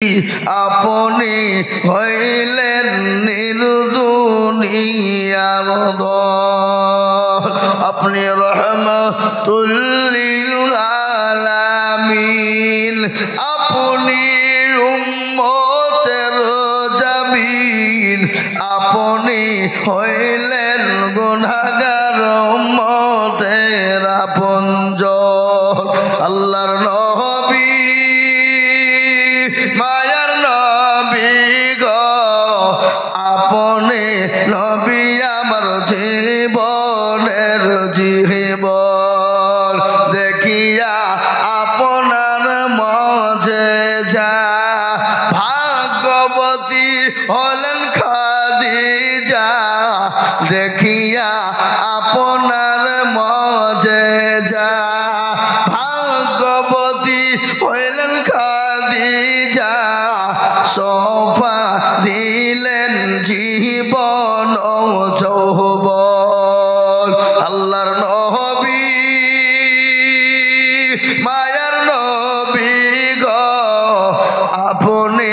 আপনি হইলেন নির্দুনিয়ার দল, আপনি রহমাতুল লিল আলামিন, আপনি উম্মতের জামিন, আপনি হইলেন গুনাহগার উম্মতের আপনজন। আল্লাহর নবী মায়ার নবী গো, আপনি নবী আমার জীবনের জীবন, দেখিয়া আপনার মজেজা ভাগ্যবতী হলেন খাদিজা, দেখিয়া আপনার মজেজা ভাগ্যবতী হইলেন খাদিজা, সোফা দিলেন জীবন ও যৌবন। আল্লাহর নবী মায়ার নবী গো, আপনি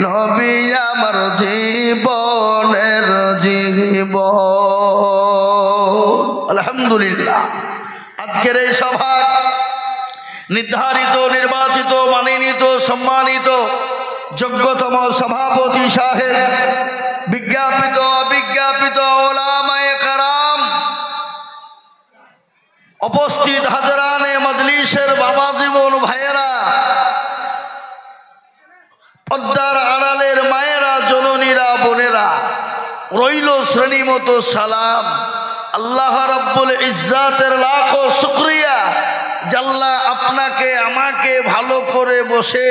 নবী আমার জীবনের জীবন। আলহামদুলিল্লাহ, আজকের এই সভা নির্ধারিত, নির্বাচিত, মানিনীত, সম্মানিত যোগ্যতম সভাপতি সাহেব, বিজ্ঞাপিত অবিজ্ঞাপিত ওলামায়ে কেরাম, উপস্থিত হাজরানে মজলিসের বাবা জীবন ভাইয়েরা, পদ্মার আড়ালের মায়েরা, জননীরা, বোনেরা, রইল শ্রেণী মতো সালাম। আল্লাহ রাব্বুল ইজ্জাতের লাখো শুকরিয়া, জাল্লা আপনাকে আমাকে ভালো করে বসে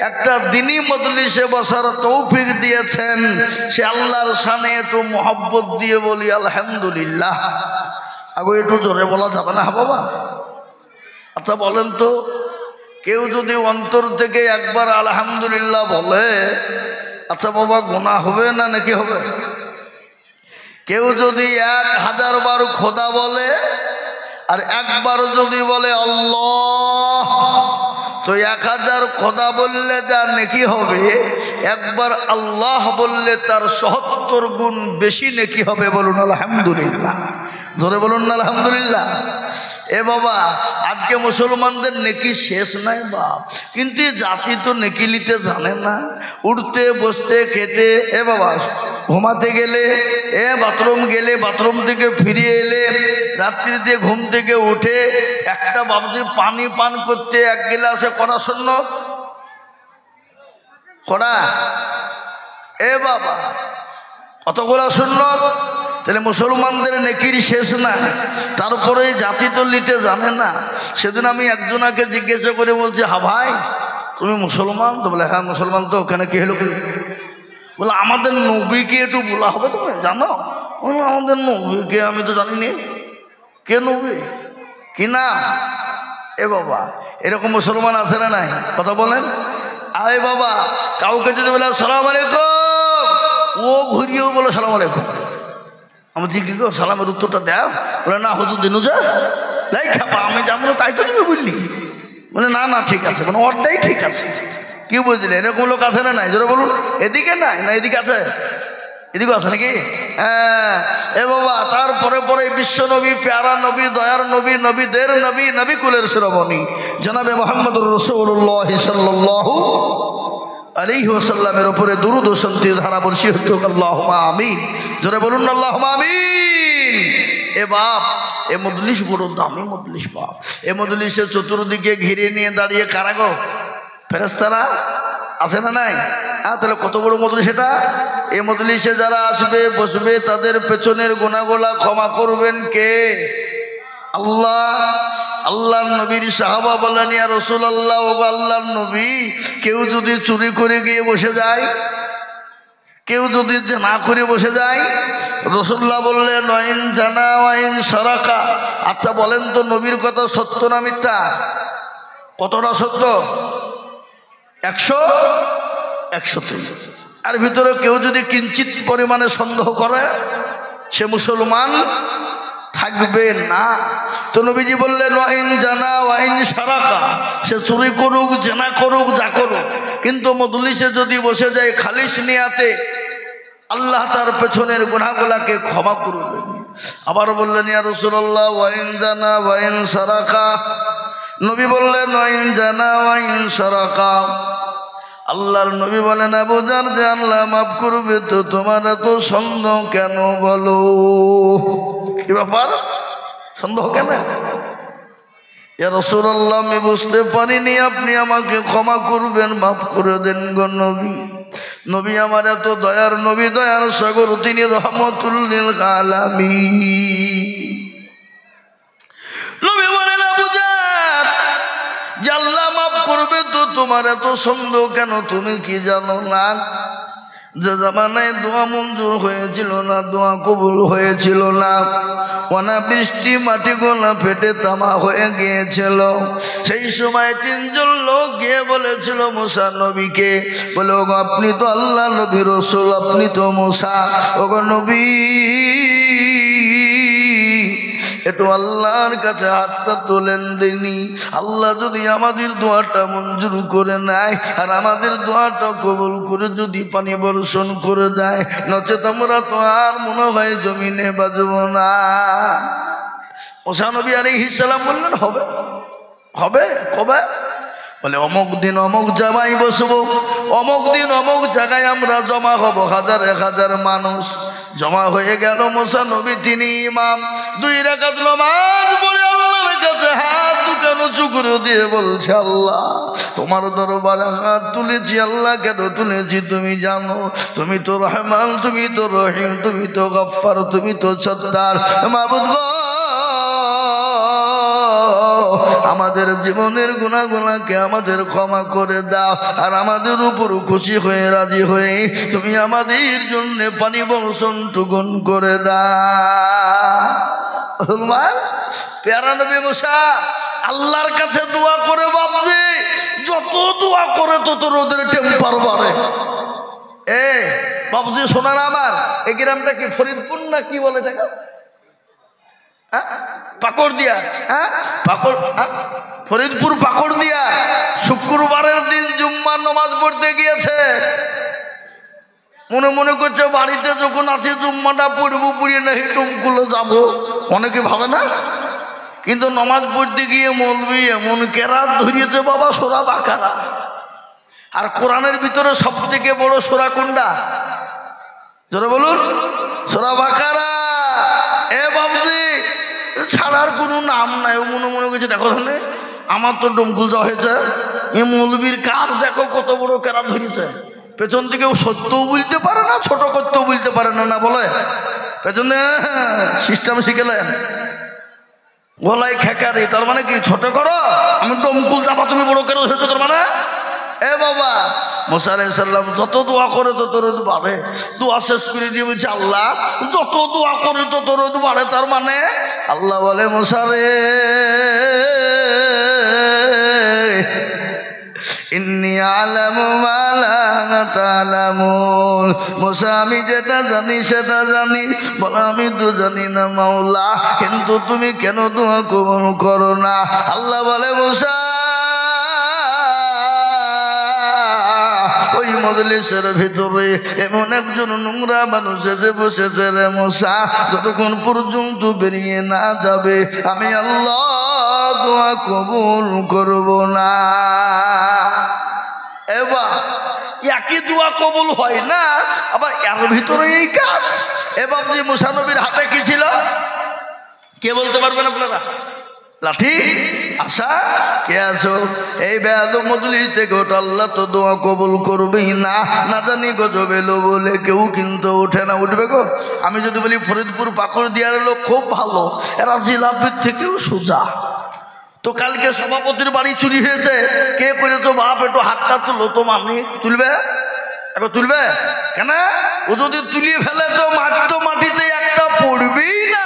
একটা দিনী মজলিসে বসার তৌফিক দিয়েছেন। সে আল্লাহর শানে একটু মোহাব্বত দিয়ে বলি আলহামদুলিল্লাহ। আগে একটু জোরে বলা যাবে না বাবা? আচ্ছা বলেন তো, কেউ যদি অন্তর থেকে একবার আলহামদুলিল্লাহ বলে, আচ্ছা বাবা গুনাহ হবে না নাকি হবে? কেউ যদি 1000 বার খোদা বলে আর একবার যদি বলে আল্লাহ, তো 1000 খোদা বললে যা নেকি হবে, একবার আল্লাহ বললে তার ৭৭ গুণ বেশি নেকি হবে। বলুন আলহামদুলিল্লাহ, জোরে বলুন না আলহামদুলিল্লাহ। এ বাবা, আজকে মুসলমানদের নেকি শেষ নাই বাপ, কিন্তু জাতি তো নেকি নিতে জানে না। উঠতে বসতে খেতে, এ বাবা ঘুমাতে গেলে, বাথরুম গেলে, বাথরুম থেকে ফিরে এলে, রাত্রিতে ঘুম থেকে উঠে একটা বাবজি পানি পান করতে 1 গিলাসে কড়া শূন্য কড়া, এ বাবা কতগুলা শূন্য। তাহলে মুসলমানদের নেকির শেষ না, তারপরে জাতি তো নিতে জানে না। সেদিন আমি একজনাকে জিজ্ঞাসা করে বলছি, হ্যাঁ ভাই তুমি মুসলমান? তো বলে হ্যাঁ মুসলমান। তো ওখানে কি হলো? বলে আমাদের নবীকে একটু বলা হবে, তুমি জানো? আমাদের নবীকে আমি তো জানি নি, কে নবী কি না? এ বাবা, এরকম মুসলমান আছে না নাই? কথা বলেন। আয় বাবা, কাউকে যদি বলে আসসালামু আলাইকুম, ও ঘুরিয়েও বলো সালাম আলাইকুম। আমি জিজ্ঞেস করি সালামের উত্তরটা দেও। বলে না হুজুর দিনু যা লাই খাপা, আমি জানবো তাই তো তুমি বললি। মানে না না ঠিক আছে, মানে ওরটাই ঠিক আছে। কি বুঝলে? এরকম লোক আছে না নাই? জোরে বলুন। এদিকে নাই না এদিকে আছে? এদিকে আছে নাকি? হ্যাঁ। এ বাবা, তারপরে পরে বিশ্ব নবী, প্যারা নবী, দয়ার নবী, নবীদের নবী, নবী কুলের শিরোমণি জনাবে মুহাম্মদুর রাসূলুল্লাহ সাল্লাল্লাহু আলাইহি ওয়াসাল্লামের উপরে দুরূদ ও শান্তি ধারা বর্ষিত হোক। আল্লাহুম্মা আমিন। জোরে বলুন আল্লাহুম্মা আমিন। এ বাপ, এ মজলিস বড় দামি মজলিস বাপ। এ মজলিসের চতুর্দিকে ঘিরে নিয়ে দাঁড়িয়ে কারা গো? ফেরেশতারা আছে না নাই? তাহলে কত বড় মজলিস এটা। এই মজলিসে যারা আসবে বসবে তাদের পেছনের গুনাহগুলা ক্ষমা করবেন কে? আল্লাহ। আল্লাহর নবীর সাহাবা বলেন, ইয়া রাসূলুল্লাহ, ও আল্লাহর নবী, কেউ যদি চুরি করে গিয়ে বসে যায়, কেউ যদি না করে বসে যায়, রাসূলুল্লাহ বললেন ওয়াইন জানা ওয়াইন সারাকা। আচ্ছা বলেন তো নবীর কথা সত্য না মিথ্যা? কতটা সত্য? 100 আর ভিতরে কেউ যদি কিঞ্চিত পরিমাণে সন্দেহ করে, সে মুসলমান থাকবে না। তো নবীজি বললেন ওয়াইন জানা ওয়াইন সারাকা, সে চুরি করুক, জেনা করুক, যা করুক, কিন্তু মজলিসে যদি বসে যায় খালিস নিয়াতে, আল্লাহ তার পেছনের গুনাহগুলোকে ক্ষমা করে দেবে। আবার বললেন ইয়া রাসূলুল্লাহ ওয়াইন জানা ওয়াইন সারাকা, নবী বললেন ওয়াইন জানা ওয়াইন সারাকা। আল্লাহর নবী বলেন আবু জার যে আল্লাহ মাফ করবে তো তোমার এত সন্দেহ কেন বলো? কি ব্যাপার, সন্দেহ কেন? ইয়া রাসূলুল্লাহ আমি বুঝতে পারিনি, আপনি আমাকে ক্ষমা করবেন, মাফ করে দেন গো নবী। নবী আমার এত দয়ার নবী, দয়ার সাগর, তিনি রহমাতুল লিল আলামিন। নবী বলেন আবু জার যে আল্লাহ মাফ করবে তো তোমার এত সন্দেহ কেন? তুমি কি জানো না যে জামানায় দোয়া মঞ্জুর হয়েছিল না, দোয়া কবুল হয়েছিল না, অনাবৃষ্টি মাটি গোলা ফেটে তামা হয়ে গিয়েছিল। সেই সময় তিনজন লোক গিয়ে বলেছিল মুসা নবীকে, বলে ওগো আপনি তো আল্লাহ নবী রাসূল, আপনি তো মুসা, ওগো নবী একটু আল্লাহর কাছে হাতটা তোলেন দিনি, আল্লাহ যদি আমাদের দোয়াটা মঞ্জুর করে নেয় আর আমাদের দোয়াটা কবুল করে যদি পানি বর্ষণ করে দেয়, নচেত আমরা তো আর মনে হয় জমিনে বাজব না। মুসা নবী আলাইহিস সালাম বললেন হবে, হবে কবে? বলে অমুক দিন অমুক জায়গায় বসবো, অমুক দিন অমুক জায়গায় আমরা জমা হব, 1000 মানুষ জমা হয়ে গেল। মুসা নবী তিনি ইমাম, 2 রাকাত নামাজ পড়ে আল্লাহর কাছে হাত দুখানো চুকরো দিয়ে বলছে আল্লাহ তোমার দরবারে হাত তুলেছি। আল্লাহ কেন তুলেছি তুমি জানো, তুমি তো রহমান, তুমি তো রহিম, তুমি তো গফফার, তুমি তো সত্তার। মাবুদ গো আমাদের জীবনের গুনাহগুলোকে আমাদের ক্ষমা করে দাও, আর আমাদের উপর খুশি হয়ে রাজি হয়ে তুমি আমাদের জন্য পানি বর্ষণ টুকুন করে দাও। প্যারা নবী মুসা আল্লাহর কাছে দোয়া করে বাপজি, যত দোয়া করে তত রোদের টেম্পার বাড়ে। এ বাপজি শোনার আমার, এই গ্রামটা কি ফরিদপুর না কি বলে টাকা? পাকড় দিয়া, ফরিদপুর পাকড় দিয়া শুক্রবারের দিন জুম্মার নামাজ পড়তে গিয়েছে। মনে মনে করছে বাড়িতে যখন আছে জুম্মাটা পড়বো, পড়িয়ে নাকি টুমকুলে যাবো, অনেকে ভাবে না। কিন্তু নামাজ পড়তে গিয়ে মৌলবি এমন কেরাত ধরিয়েছে বাবা, সূরা বাকারা। আর কোরআনের ভিতরে সব থেকে বড় সূরা কোনটা? জোরে বলুন, সূরা বাকারা। এ বাবজি ছাড়ার কোনো নাম নাই। ও মনে মনে করছে দেখো ধরে আমার তো ডমকুল যাওয়া হয়েছে, এ মৌলবীর কার দেখো কত বড় কেরাত ধরেছে। পেছন থেকে ও সত্যও বলতে পারে না, ছোট করতেও বলতে পারে না, না বলে পেছনে সিস্টেম শিখেলেন গলায় খেকারি, তার মানে কি ছোট করো, আমি ডমকুল যাবো, তুমি বড় কেরাত ধরেছো তার মানে। এ বাবা মুসা আলাইহিস সালাম যত দোয়া করে তত রোদ বাড়ে। দোয়া শেষ করে দিয়ে বলছে আল্লাহ যত দোয়া করে তত রোদ বাড়ে, তার মানে আল্লাহ বলে মুসা রে ইন্নী আলামু মা লা তা'লামুন। মুসা আমি যেটা জানি সেটা জানি, বলে আমি তো জানি না মাওলা, কিন্তু তুমি কেন দোয়া কবুল করো না? আল্লাহ বলে মুসা ওই মজলিসের ভিতরে এমন একজন নোংরা মানুষ এসে বসেছে রে মুসা, যতক্ষণ পর্যন্ত বেরিয়ে না যাবে আমি আল্লাহ দোয়া কবুল করব না। এবার একই দোয়া কবুল হয় না, আবার এর ভিতরে এই কাজ। এবার যে মুসা নবীর হাতে কি ছিল কে বলতে পারবেন আপনারা? লাঠি? আশা কে আছো? এই বেয়াদব মজলিস থেকে ওটা আল্লাহ তো দোয়া কবুল করবেই না, না জানি গজব এলো বলে কেউ কিন্তু ওঠে না। উঠবে গো? আমি যদি বলি ফরিদপুর পাকড় দিয়ার লোক খুব ভালো, এরা জিলাপির থেকেও সোজা। তো কালকে সভাপতির বাড়ি চুরি হয়েছে, কে করেছো বাপ একটু হাতটা তুলো, তো মামি তুলবে, এবার তুলবে কেন? ও যদি তুলিয়ে ফেলে তো মাটিতে একটা পড়বেই না,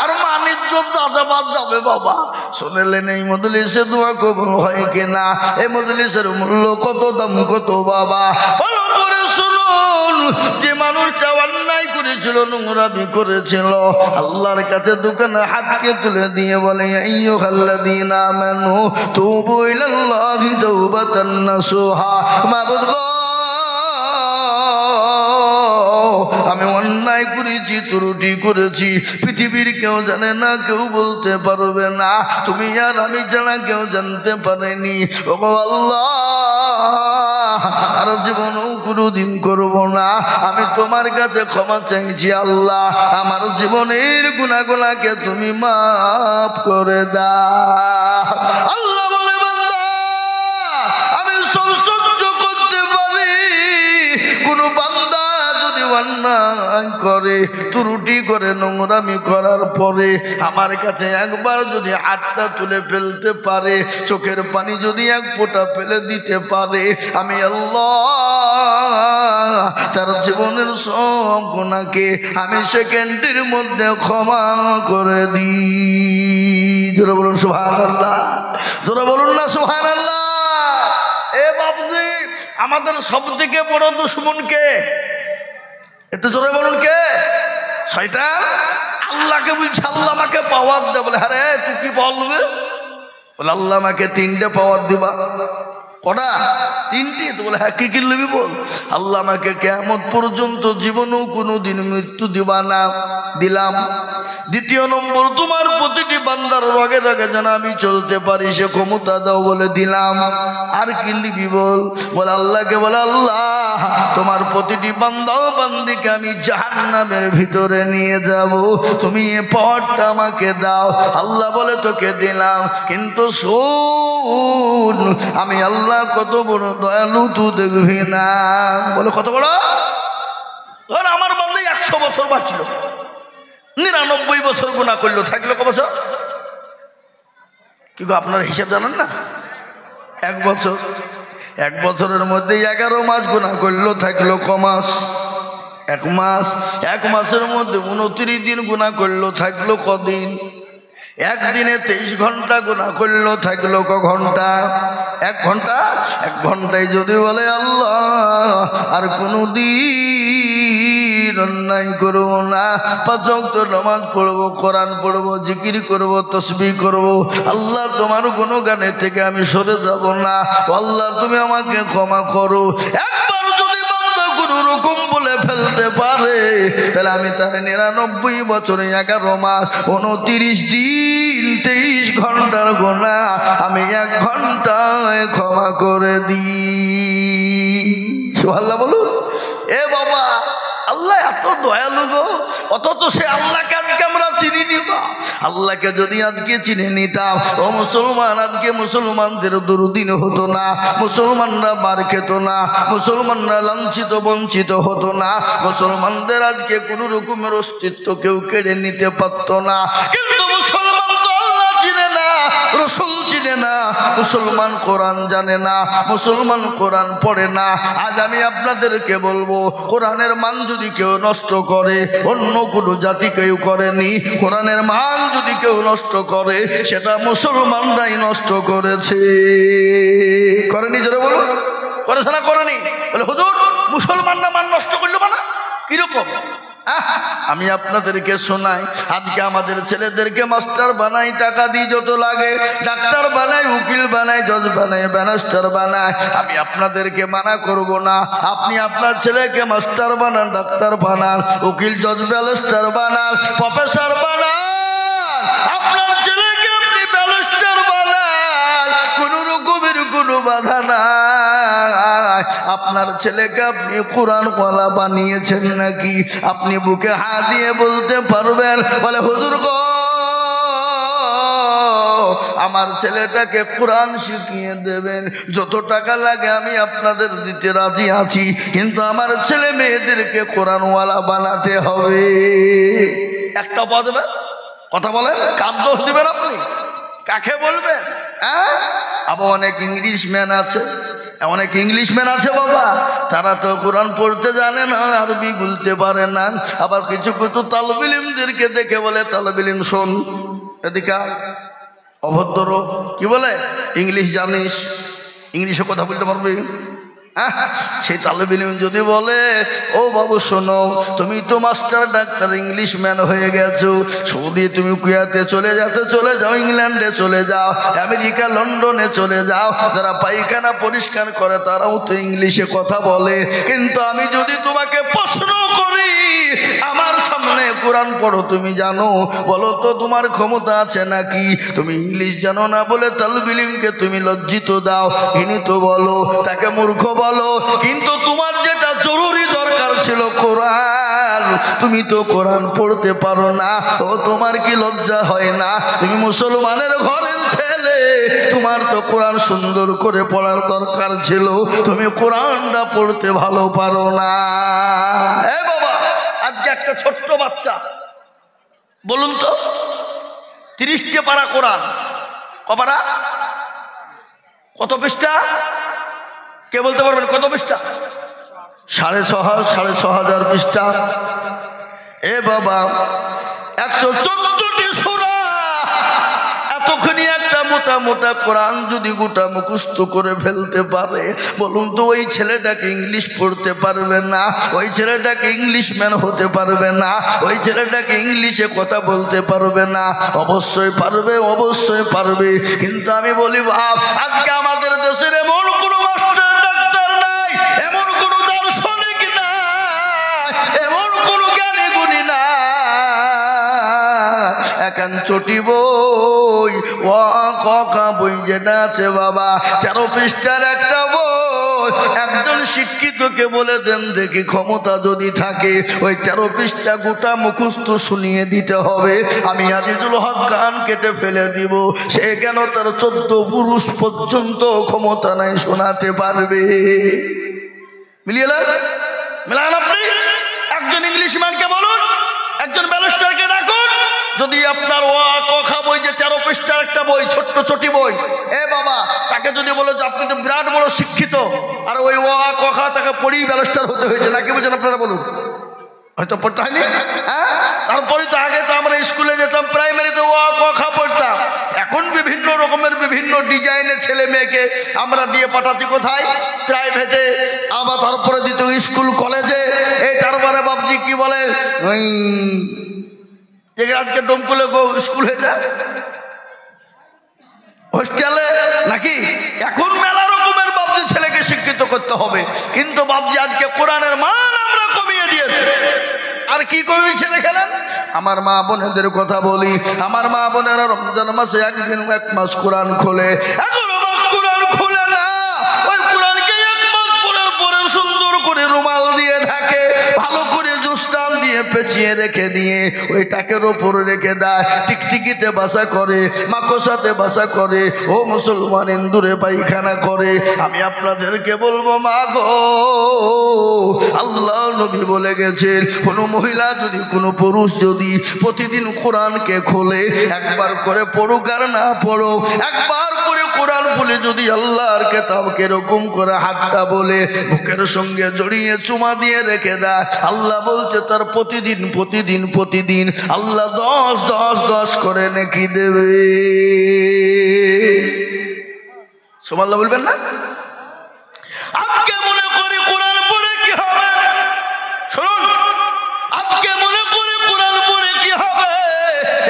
আর মানিজ্য যাযাবাদ যাবে বাবা। শুনলেন এই মজলিসে দোয়া কবুল হয় কিনা, এই মজলিসের মূল্য কত, দাম কত বাবা, ভালো করে শুনুন। যে মানুষটা অন্যায় করেছিল, নোংরামি করেছিল, আল্লাহর কাছে দোকানে হাতকে তুলে দিয়ে বলে আইয়ুহাল্লাযীনা আমানু তুবু ইলাল্লাহি তাওবাতান নাসুহা, মাবুদ গো আমি অন্যায় করেছি, ত্রুটি করেছি, পৃথিবীর কেউ জানে না, কেউ বলতে পারবে না, তুমি আর আমি জানা কেউ জানতে পারেনি। ওগো আল্লাহ, আর জীবনেও কোনোদিন করব না, আমি তোমার কাছে ক্ষমা চাইছি আল্লাহ, আমার জীবনের গুনাহগুলোকে তুমি মাফ করে দাও। আল্লাহ বলে বান্দা আমি সব সহ্য করতে পারি, কোন বান্দা যদি অন্যায় করে, ত্রুটি করে, নোংরামি করার পরে আমার কাছে একবার যদি হাতটা তুলে ফেলতে পারে, চোখের পানি যদি এক ফোঁটা ফেলে দিতে পারে, আমি আল্লাহ তার জীবনের সব গুনাহকে আমি সেকেন্ডের মধ্যে ক্ষমা করে দিই। জোরে বলুন সুবহানাল্লাহ, জোরে বলুন না সুবহানাল্লাহ। এ বাবজি, আমাদের সবথেকে বড় দুশমন কে? একটু জোরে বলুন কে? শয়তান। আল্লাহকে বলছে আল্লাহ আমাকে পাওয়ার দে, বলে আরে তুই কি বলবে? বলে আল্লাহ আমাকে 3টে পাওয়ার দিবা। কটা? 3টে। তো বলে হ্যাঁ, কি কি নিবি বল। আল্লাহ আমাকে কিয়ামত পর্যন্ত জীবনেও কোনোদিন মৃত্যু দিবা না, দিলাম। দ্বিতীয় নম্বর, তোমার প্রতিটি বান্দার রগে রগে যেন আমি চলতে পারি সে ক্ষমতা দাও, বলে দিলাম। আর কি নিবি বল। বলে আল্লাহকে বলে আল্লাহ তোমার প্রতিটি বান্দা ও বান্দিকে আমি জাহান্নামের ভিতরে নিয়ে যাব, তুমি এ পাওয়ারটা আমাকে দাও। আল্লাহ বলে তোকে দিলাম, কিন্তু শোন আমি আল্লাহ কত বড় দয়ালু তুই দেখবি না। বলে কত বড়? ধর আমার বান্দা 100 বছর বাঁচলো, 99 বছর গুনাহ করলো, থাকলো ক বছর? কি গো আপনার হিসাব জানেন না? 1 বছর। 1 বছরের মধ্যে 11 মাস গুনাহ করলো, থাকলো ক মাস? 1 মাস। 1 মাসের মধ্যে 29 দিন গুনাহ করলো, থাকলো কদিন? একদিনে 23 ঘন্টা গুনাহ করলো, থাকলো ক ঘন্টা? 1 ঘন্টা। 1 ঘন্টায় যদি বলে আল্লাহ আর কোনো দিন অন্যায় করবো না, 5 ওয়াক্ত নামাজ পড়বো, কোরআন পড়বো, জিকির করবো, তাসবিহ করবো, আল্লাহ তোমার গুণগানের থেকে আমি সরে যাব না, আল্লাহ তুমি আমাকে ক্ষমা করো। একবার যদি বান্দা কোনো রকম বলে ফেলতে পারে, তাহলে আমি তার 99 বছরে 11 মাস 29 দিন 23 ঘন্টার গুনাহ আমি 1 ঘন্টায় ক্ষমা করে দিই। সুবহানাল্লাহ বলুন। এ বাবা, আল্লাহ এত দয়ালু গো, অথচ সে আল্লাহকে আজকে আমরা চিনি না। আল্লাহকে যদি আজকে চিনে নিতাম, ও মুসলমান, আজকে মুসলমানদের দুর্দিন হতো না, মুসলমানরা মার খেত না, মুসলমানরা লাঞ্ছিত বঞ্চিত হতো না, মুসলমানদের আজকে কোনো রকমের অস্তিত্ব কেউ কেড়ে নিতে পারতো না। কিন্তু মুসলমান তো আল্লাহ চিনে না, রসুল চিনে না, মুসলমান কোরআন জানে না, মুসলমান কোরআন পড়ে না। আজ আমি আপনাদেরকে বলবো, কোরআনের মান যদি কেউ নষ্ট করে, অন্য কোনো জাতি কেউ করেনি, কোরআনের মান যদি কেউ নষ্ট করে সেটা মুসলমানরাই নষ্ট করেছে। করেনি? জোরে বলুন। করেছে না করেনি? বলে হুজুর মুসলমানরা মান নষ্ট করলো মানে কিরকম? আমি আপনাদেরকে শোনাই, আজকে আমাদের ছেলেদেরকে মাস্টার বানাই, টাকা দিই যত লাগে, ডাক্তার বানাই, উকিল বানাই, জজ বানাই, ব্যারিস্টার বানাই। আমি আপনাদেরকে মানা করব না, আপনি আপনার ছেলেকে মাস্টার বানান, ডাক্তার বানান, উকিল, জজ, ব্যারিস্টার বানান, প্রফেসর বানান, আপনার ছেলেকে আপনি ব্যারিস্টার বানান, কোনো রকমের কোনো বাধা নাই। আপনার ছেলেকে আপনি কোরআনওয়ালা বানিয়েছেন নাকি? আপনি বুকে হাত দিয়ে বলতে পারবেন, বলে হুজুর গো আমার ছেলেটাকে কোরআন শিখিয়ে দেবেন, যত টাকা লাগে আমি আপনাদের দিতে রাজি আছি, কিন্তু আমার ছেলে মেয়েদেরকে কোরআনওয়ালা বানাতে হবে। একটা বলবে কথা বলেন, কার দোষ দিবেন আপনি? কাকে বলবেন? আবার অনেক ইংলিশম্যান আছে, অনেক ইংলিশম্যান আছে বাবা, তারা তো কোরআন পড়তে জানে না, আরবি বলতে পারে না। আবার কিছু কিছু তালব ইলমদেরকে দেখে বলে, তালব ইলম শোন, এদিকে অভদ্র কি বলে ইংলিশ জানিস, ইংলিশে কথা বলতে পারবে? সেই তালেব ইলম যদি বলে ও বাবু শোনো, তুমি তো মাস্টার ডাক্তার ইংলিশ ম্যান হয়ে গেছো, সৌদি তুমি কুয়েতে চলে যাও, ইংল্যান্ডে চলে যাও, আমেরিকা লন্ডনে চলে যাও, যারা পায়খানা পরিষ্কার করে তারাও তো ইংলিশে কথা বলে। কিন্তু আমি যদি তোমাকে প্রশ্ন করি আমার সামনে কোরআন পড়ো, তুমি জানো? বলো তো তোমার ক্ষমতা আছে নাকি? তুমি ইংলিশ জানো না বলে তালেব ইলমকে তুমি লজ্জিত দাও, ইনি তো বলো তাকে মূর্খ বলো। কিন্তু তোমার যেটা জরুরি দরকার ছিল কোরআন, তুমি তো কোরআন পড়তে পারো না। ও তোমার কি লজ্জা হয় না? তুমি মুসলমানের ঘরের ছেলে, তোমার তো কোরআন সুন্দর করে পড়ার দরকার ছিল, তুমি কোরআনটা পড়তে ভালো পারো না। এ বাবা, আজকে একটা ছোট্ট বাচ্চা বলুন তো 30টে পারা কোরআন, কপারা কত পৃষ্ঠা? কে বলতে পারবেন কত পৃষ্ঠা? 6,500 পৃষ্ঠা। এ বাবা 114টি সূরা, এতক্ষণি একটা মোটা মোটা কোরআন যদি গোটা মুখস্থ করে ফেলতে পারে, বলুন তো ওই ছেলেটাকে ইংলিশ পড়তে পারবে না? ওই ছেলেটাকে ইংলিশম্যান হতে পারবে না? ওই ছেলেটাকে ইংলিশে কথা বলতে পারবে না? অবশ্যই পারবে, অবশ্যই পারবে। কিন্তু আমি বলি বাপ, আজকে আমাদের দেশের এমন কোনো মাস্টার ডাক্তার নাই, এমন কোনো দার্শনিক নাই, এমন কোনো জ্ঞানী গুণী না, এখন চটি বই ও কা বই যেটা আছে বাবা 13 পৃষ্ঠার একটা বই, একজন শিক্ষিতকে বলে দেন দেখি, ক্ষমতা যদি থাকে ওই 13 পৃষ্ঠা গোটা মুখস্থ শুনিয়ে দিতে হবে। আমি আজিজুল হক গান কেটে ফেলে দিব, সে কেন তার 14 পুরুষ পর্যন্ত ক্ষমতা নাই শোনাতে পারবে। মিলিয়ে মিলান আপনি একজন ইংলিশ ম্যানকে বলুন, একজন ব্যারিস্টারকে ডাকুন, যদি আপনার ও কথা বই যে 13 পৃষ্ঠার একটা বই, ছোট্ট ছোটি বই, এ বাবা তাকে যদি বলো যে আপনি তো বিরাট বড় শিক্ষিত, আর ওই ও কথা তাকে পড়েই ব্যারিস্টার হতে হয়েছে, নাকি বুঝেন আপনারা বলুন? হয়তো পড়তে হয়নি। হ্যাঁ, তারপরে তো আগে তো আমরা স্কুলে যেতাম, প্রাইমারিতে ও কথা পড়তাম, এখন বিভিন্ন রকমের বিভিন্ন ডিজাইনের ছেলে মেয়েকে আমরা দিয়ে পাঠাচ্ছি কোথায়? প্রাইভেটে, আবার তারপরে দিত স্কুল কলেজে। এই তারপরে বাবজি কি বলে ওই আজকে ডোমকুলে স্কুল হয়েছে হোস্টেলে নাকি, এখন মেলা রকমের বাবজি ছেলেকে শিক্ষিত করতে হবে। কিন্তু বাবজি আজকে কোরআনের মান আমরা কমিয়ে দিয়েছি। আর কি কমিয়েছে দেখেন? আমার মা বোনেদের কথা বলি, আমার মা বোনেরা রমজান মাসে একদিন 1 মাস কোরআন খোলে, 11 মাস কোরআন খোলে না। ওই কোরআনকে 1 মাস পরের পরে সুন্দর করে রুমাল দিয়ে ঢাকে, ভালো করে জুস্তান দিয়ে পেঁচিয়ে রেখে দিয়ে ওই টাকের ওপর রেখে দেয়, টিকটিকিতে বাসা করে, মাকড়সাতে বাসা করে, ও মুসলমান ইন্দুরে পায়খানা করে। আমি আপনাদেরকে বলবো মা গো, আল্লাহ নবী বলে গেছেন, কোনো মহিলা যদি কোনো পুরুষ যদি প্রতিদিন কোরআনকে খোলে, একবার করে পড়ুক আর না পড়ো, একবার করে কোরআন বলে যদি আল্লাহর কিতাবকে এরকম করে হাতটা বলে বুকের সঙ্গে জড়িয়ে চুমা দিয়ে রেখে দেয়, আল্লাহ বলছে তার প্রতিদিন প্রতিদিন প্রতিদিন আল্লাহ 10 করে নেকি দেবে। সুবহানাল্লাহ বলবেন না? আজকে মনে করি কোরআন পড়ে কি হবে? শুনুন, আজকে মনে করি কোরআন পড়ে কি হবে?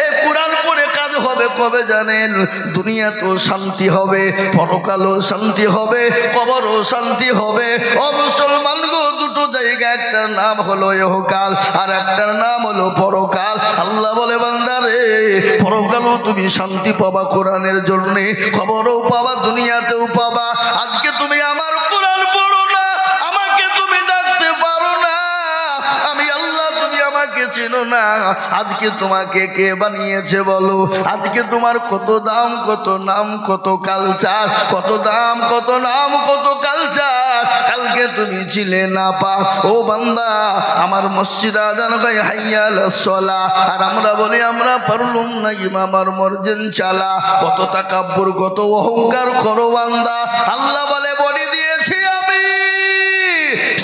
এই কোরআন পড়ে কাজ হবে কবে জানেন? দুনিয়া তো শান্তি হবে, পরকালও শান্তি হবে, কবরও শান্তি হবে। ও মুসলমান গো, দুটো জায়গা, একটার নাম হলো ইহকাল আর একটার নাম হলো পরকাল। আল্লাহ বলে বান্দারে, পরকালও তুমি শান্তি পাবা কোরআনের জন্যে, খবরও পাবা, দুনিয়াতেও পাবা। আজকে তুমি আমার কোরআন পড়ো না, আমাকে তুমি ডাকতে পারো না, আমি আল্লাহ, তুমি আমাকে চেনো না। আজকে তোমাকে কে বানিয়েছে বলো? আজকে তোমার কত দাম, কত নাম, কত কালচার, কত দাম, কত নাম, কত কালচার, কালকে তুমি ছিলে না পা। ও বান্দা, আমার মসজিদ আজান গাই হাইয়া আলাস সালাহ, আর আমরা বলি আমরা পারলুম না ইমামার মর্জিন চালা। কত তাকাব্বুর, কত অহংকার করো বান্দা। আল্লাহ বলে বলি দিয়েছি আমি,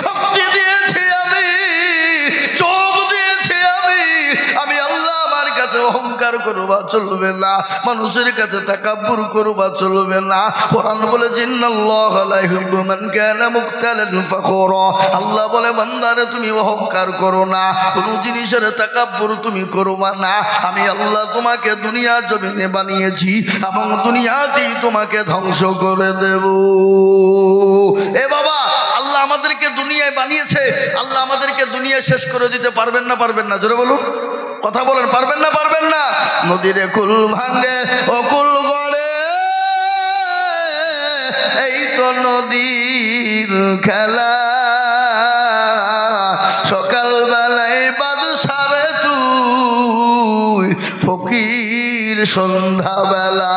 শক্তি দিয়েছি আমি, চোখ দিয়েছি আমি, আমি আল্লাহ আমার কাছে অহংকার করবা চলবে না, মানুষের কাছে তাকাব্বুর করবা চলবে না। কোরআন বলে ইন্নাল্লাহা লা ইউহিব্বু মান কানা মুখতালান ফাখুরা। আল্লাহ বলে বান্দারে তুমি অহংকার করো না, কোনো জিনিসের তাকাব্বুর তুমি করবা না। আমি আল্লাহ তোমাকে দুনিয়া জমিনে বানিয়েছি এবং দুনিয়াতেই তোমাকে ধ্বংস করে দেব। এ বাবা, আল্লাহ আমাদেরকে দুনিয়ায় বানিয়েছে, আল্লাহ আমাদেরকে দুনিয়ায় শেষ করে দিতে পারবেন না? পারবেন না? জোরে বলুন, কথা বলেন, পারবেন না? পারবেন না? নদীরে কুল ভাঙে ও কুল গড়ে, এই তো নদীর খেলা। সকালবেলায় বাদশারে তুই ফকির সন্ধ্যাবেলা।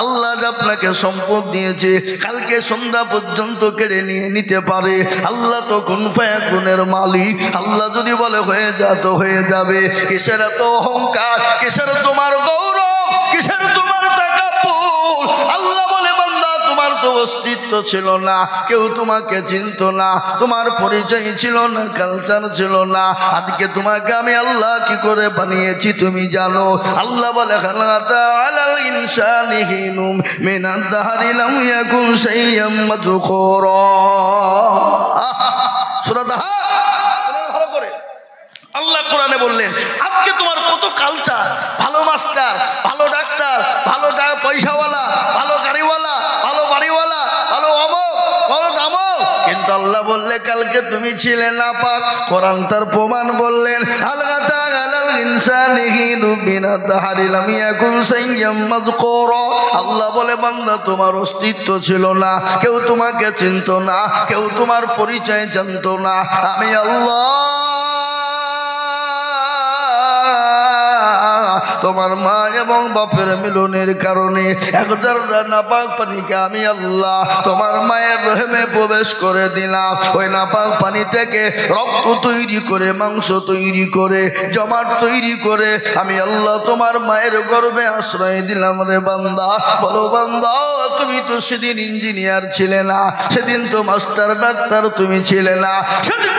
আল্লাহ আপনাকে সম্পদ দিয়েছে, কালকে সন্ধ্যা পর্যন্ত কেড়ে নিয়ে নিতে পারে। আল্লাহ তো কুন ফায়াকুনের মালিক। আল্লাহ যদি বলে হয়ে যা তো হয়ে যাবে। কিসের এত অহংকার, কিসের তোমার গৌরব, কিসের তোমার তাকাব্বুর? আল্লাহ বলে বান্দা তোমার তো অস্তিত্ব ছিল না, কেউ তোমাকে চিনত না, তোমার পরিচয় ছিল না, কালচার ছিল না। আজকে তোমাকে আমি আল্লাহ কি করে বানিয়েছি তুমি জানো? আল্লাহ বলে খালাকা আলাল ইনসানি হিনুম মিনাদ দাহরি লাম ইয়াকুন শাইয়াম মাযকুরা। সূরা দাহা ভালো করে আল্লাহ কোরআনে বললেন, আজকে তোমার কত কালচার, ভালো মাস্টার, ভালো ডাক্তার, ভালো পয়সাওয়ালা, ভালো গাড়িওয়ালা, ভালো বাড়িওয়ালা, ভালো অমক, ভালো দামক, কিন্তু আল্লাহ বললে কালকে তুমি ছিলে নাপাক। কোরআন তার প্রমাণ বললেন, আলগাতা আলাল ইনসানি হিনুম মিনাদ দাহরি লাম ইয়াকুন শাইয়াম মাযকুরা। আল্লাহ বলে বান্দা তোমার অস্তিত্ব ছিল না, কেউ তোমাকে চিনত না, কেউ তোমার পরিচয় জানতো না। আমি আল্লাহ তোমার মা এবং বাপের মিলনের কারণে একদার নাপাক পানিকে আমি আল্লাহ তোমার মায়ের রহেমে প্রবেশ করে দিলাম। ওই নাপাক পানি থেকে রক্ত তৈরি করে, মাংস তৈরি করে, জমাট তৈরি করে আমি আল্লাহ তোমার মায়ের গর্ভে আশ্রয় দিলাম। রে বান্দা, বলো বান্দা, তুমি তো সেদিন ইঞ্জিনিয়ার ছিলে না, সেদিন তো মাস্টার ডাক্তার তুমি ছিলে না, সেদিন